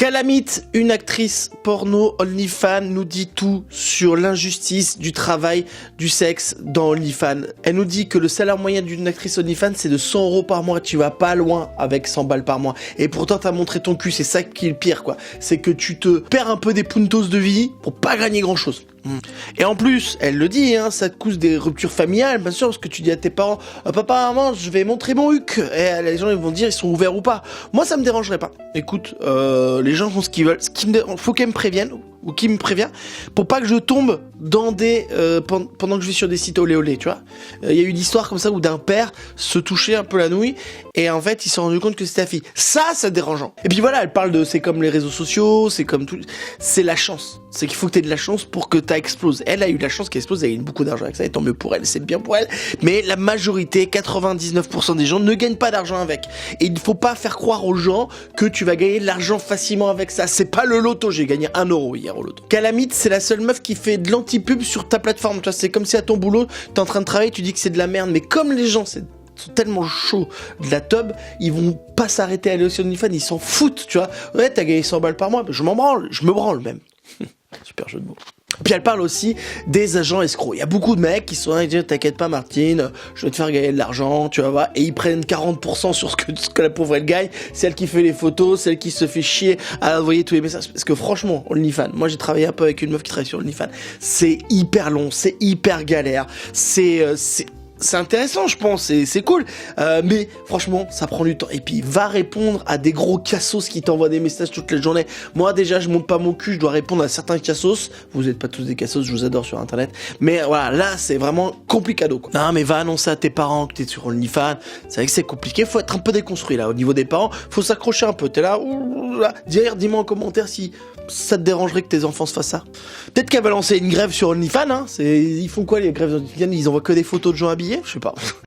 Calamite, une actrice porno OnlyFans, nous dit tout sur l'injustice du travail du sexe dans OnlyFans. Elle nous dit que le salaire moyen d'une actrice OnlyFans, c'est de 100 € par mois. Tu vas pas loin avec 100 balles par mois. Et pourtant, t'as montré ton cul. C'est ça qui est le pire, quoi. C'est que tu te perds un peu des puntos de vie pour pas gagner grand chose. Et en plus, elle le dit, hein, ça te cause des ruptures familiales, bien sûr, parce que tu dis à tes parents, papa, maman, je vais montrer mon huc. Et les gens, ils vont dire, ils sont ouverts ou pas. Moi, ça me dérangerait pas. Écoute, les gens font ce qu'ils veulent. Faut qu'elles me préviennent, ou qui me prévient, pour pas que je tombe dans des pendant que je vais sur des sites olé olé, tu vois. Il y a eu une histoire comme ça où d'un père se touchait un peu la nouille et en fait, il s'est rendu compte que c'était la fille. Ça, c'est dérangeant. Et puis voilà, elle parle de c'est comme les réseaux sociaux, c'est comme tout, c'est la chance. C'est qu'il faut que t'aies de la chance pour que ça explose. Elle a eu de la chance qu'elle explose, elle a eu beaucoup d'argent avec ça, et tant mieux pour elle, c'est bien pour elle. Mais la majorité, 99% des gens ne gagnent pas d'argent avec. Et il ne faut pas faire croire aux gens que tu vas gagner de l'argent facilement avec ça. C'est pas le loto, j'ai gagné 1 € hier au loto. Calamite, c'est la seule meuf qui fait de l'anti-pub sur ta plateforme. Tu vois, c'est comme si à ton boulot, t'es en train de travailler, tu dis que c'est de la merde. Mais comme les gens, sont tellement chauds de la tub, ils vont pas s'arrêter à aller sur OnlyFans, ils s'en foutent, tu vois. Ouais, t'as gagné 100 balles par mois, je m'en branle, je me branle même. Super jeu de mots. Puis elle parle aussi des agents escrocs. Il y a beaucoup de mecs qui sont là, ils disent t'inquiète pas Martine, je vais te faire gagner de l'argent, tu vas voir, et ils prennent 40% sur ce que la pauvre elle gagne, celle qui fait les photos, celle qui se fait chier à envoyer tous les messages. Parce que franchement, OnlyFans, moi j'ai travaillé un peu avec une meuf qui travaille sur OnlyFans, c'est hyper long, c'est hyper galère, c'est intéressant, je pense, c'est cool, mais franchement, ça prend du temps. Et puis, va répondre à des gros cassos qui t'envoient des messages toute la journée. Moi, déjà, je monte pas mon cul, je dois répondre à certains cassos. Vous êtes pas tous des cassos, je vous adore sur Internet. Mais voilà, là, c'est vraiment complicado, quoi. Non, mais va annoncer à tes parents que t'es sur OnlyFans. C'est vrai que c'est compliqué, faut être un peu déconstruit, là. Au niveau des parents, faut s'accrocher un peu. T'es là, dis-moi en commentaire si ça te dérangerait que tes enfants se fassent ça. Peut-être qu'elle va lancer une grève sur OnlyFans, hein. Ils font quoi, les grèves OnlyFans? Ils envoient que des photos de gens habillés? Je sais pas.